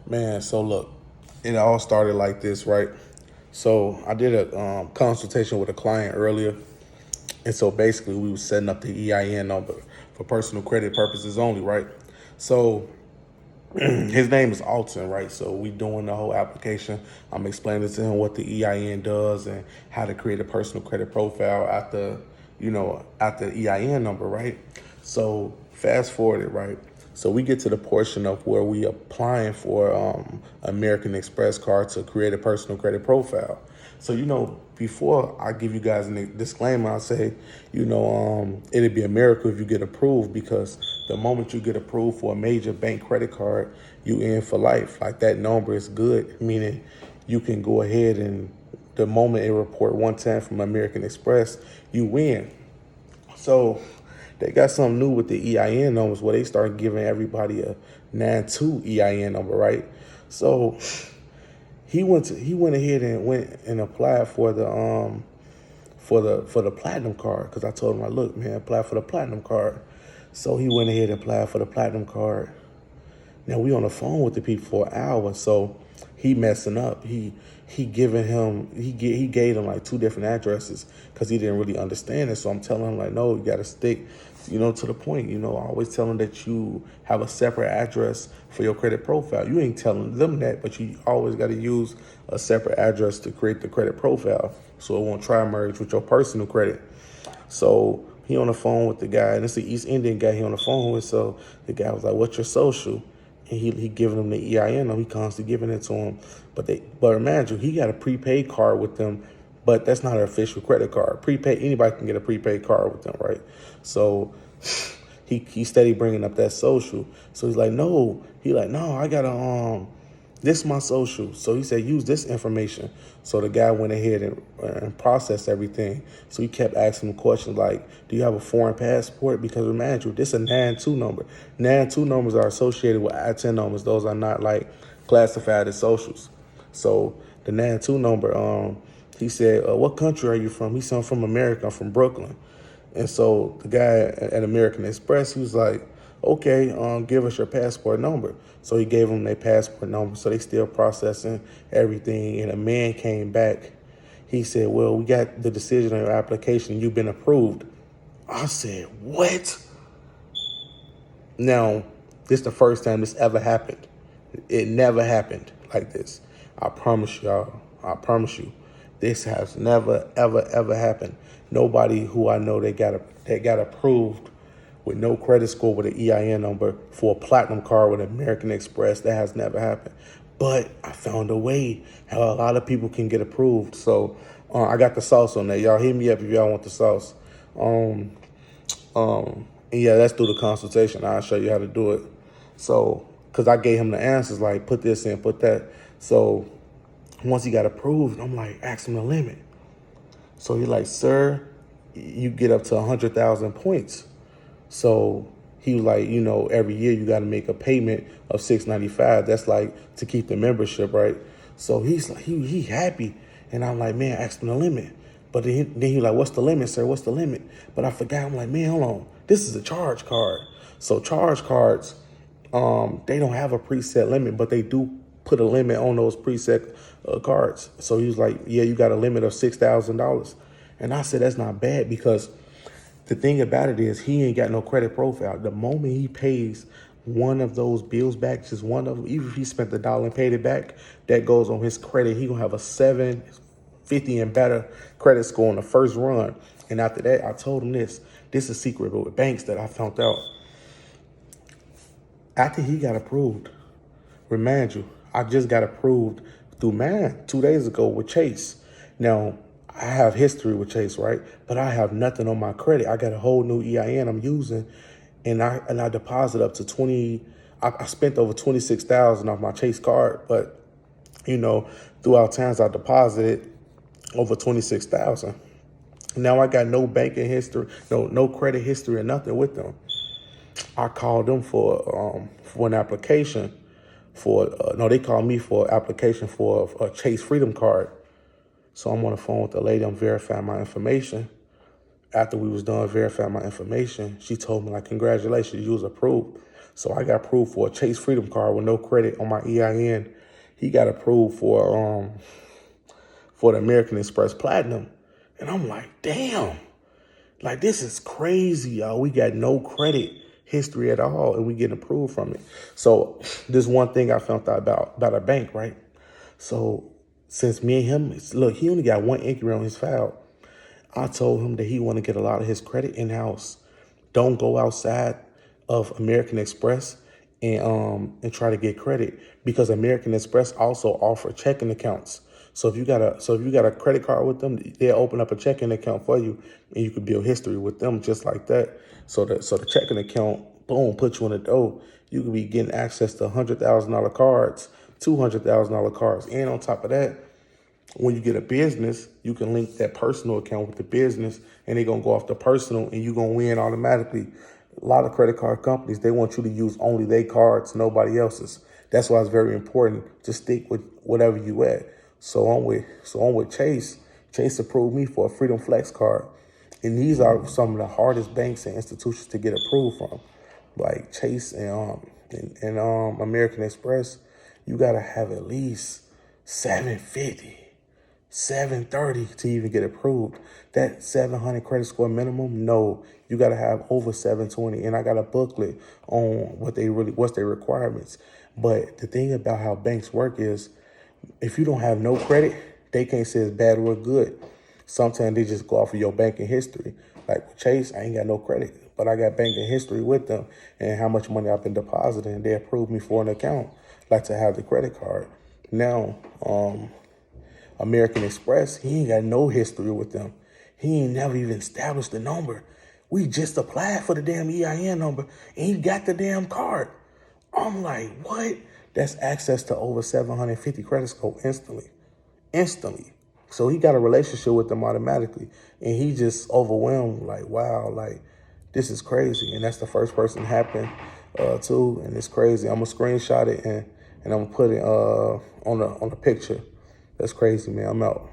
Man, so look, it all started like this, right? So I did a consultation with a client earlier, and so basically we were setting up the EIN number for personal credit purposes only, right? So his name is Alton, right? So we doing the whole application. I'm explaining to him what the EIN does and how to create a personal credit profile at the EIN number, right? So fast forward it, right? So we get to the portion of where we applying for American Express card to create a personal credit profile. So, before I give you guys a disclaimer, I'll say, it'd be a miracle if you get approved, because the moment you get approved for a major bank credit card, you in for life. Like, that number is good, meaning you can go ahead and the moment it report 110 from American Express, you win. So they got something new with the EIN numbers where they start giving everybody a 92 EIN number, right? So he went ahead and went and applied for the platinum card, because I told him, like, look, man, apply for the platinum card. So he went ahead and applied for the platinum card. Now we on the phone with the people for an hour, so he messing up. He gave them like two different addresses because he didn't really understand it. So I'm telling him, like, no, you got to stick, to the point. Always tell them that you have a separate address for your credit profile. You ain't telling them that, but you always got to use a separate address to create the credit profile, so it won't try to merge with your personal credit. So he on the phone with the guy, and it's the East Indian guy he on the phone with. So the guy was like, "What's your social?" And he giving them the EIN. He constantly giving it to him. But imagine, he got a prepaid card with them, but that's not an official credit card. Prepaid, anybody can get a prepaid card with them, right? So he steady bringing up that social. So he's like, no. No, I gotta this is my social. So he said, use this information. So the guy went ahead and processed everything. So he kept asking him questions like, do you have a foreign passport? Because imagine, this is a 9-2 number. 9-2 numbers are associated with I-10 numbers. Those are not like classified as socials. So the 9-2 number, he said, what country are you from? He said, I'm from America. I'm from Brooklyn. And so the guy at American Express, he was like, okay, give us your passport number. So he gave them their passport number. So they still processing everything. And a man came back. He said, well, we got the decision on your application. You've been approved. I said, what? Now, this is the first time this ever happened. It never happened like this. I promise y'all. I promise you. This has never, ever, ever happened. Nobody who I know that got approved with no credit score with an EIN number for a platinum card with American Express, that has never happened. But I found a way how a lot of people can get approved. So I got the sauce on that. Y'all hit me up if y'all want the sauce. And yeah, let's do the consultation. I'll show you how to do it. So, because I gave him the answers, like, put this in, put that. So once he got approved, I'm like, ask him the limit. So he's like, sir, you get up to 100,000 points. So he was like, every year you got to make a payment of $695. That's like to keep the membership, right? So he's like, he happy. And I'm like, man, ask him the limit. But then he was like, what's the limit, sir? What's the limit? But I forgot. I'm like, man, hold on. This is a charge card. So charge cards, they don't have a preset limit, but they do put a limit on those preset cards. So he was like, yeah, you got a limit of $6,000. And I said, that's not bad, because the thing about it is he ain't got no credit profile. The moment he pays one of those bills back, just one of them, even if he spent the dollar and paid it back, that goes on his credit. He gonna have a 750 and better credit score on the first run. And after that, I told him this is a secret with banks that I found out. After he got approved, remind you, I just got approved through mine 2 days ago with Chase. Now, I have history with Chase, right? But I have nothing on my credit. I got a whole new EIN I'm using, and I deposit up to 20. I spent over 26,000 off my Chase card, but throughout times I deposited over 26,000. Now I got no banking history, no credit history or nothing with them. I called them for an application they called me for application for a Chase Freedom card. So I'm on the phone with the lady. I'm verifying my information. After we was done verifying my information, she told me, like, congratulations, you was approved. So I got approved for a Chase Freedom card with no credit on my EIN. He got approved for the American Express Platinum. And I'm like, damn, like this is crazy, y'all. We got no credit history at all, and we getting approved from it. So this one thing I found out about a bank, right? So since me and him, look, he only got one inquiry on his file. I told him that he want to get a lot of his credit in-house. Don't go outside of American Express and try to get credit, because American Express also offer checking accounts. So if you got a credit card with them, they'll open up a checking account for you, and you can build history with them just like that. So the checking account, boom, put you on the door. You could be getting access to $100,000 cards, $200,000 cards, and on top of that, when you get a business, you can link that personal account with the business, and they're going to go off the personal, and you're going to win automatically. A lot of credit card companies, they want you to use only their cards, nobody else's. That's why it's very important to stick with whatever you at. So I'm with Chase. Chase approved me for a Freedom Flex card. And these are some of the hardest banks and institutions to get approved from. Like Chase and American Express, you got to have at least 750. 730 to even get approved. That 700 credit score minimum, no, you got to have over 720. And I got a booklet on what's their requirements. But the thing about how banks work is, if you don't have no credit, they can't say it's bad or good. Sometimes they just go off of your banking history. Like with Chase, I ain't got no credit, but I got banking history with them and how much money I've been depositing. They approved me for an account, like to have the credit card. Now, American Express, he ain't got no history with them. He ain't never even established the number. We just applied for the damn EIN number, and he got the damn card. I'm like, what? That's access to over 750 credit score instantly. So he got a relationship with them automatically, and he just overwhelmed, like, wow, like, this is crazy. And that's the first person it happened to, and it's crazy. I'm gonna screenshot it and I'm gonna put it on the picture. That's crazy, man. I'm out.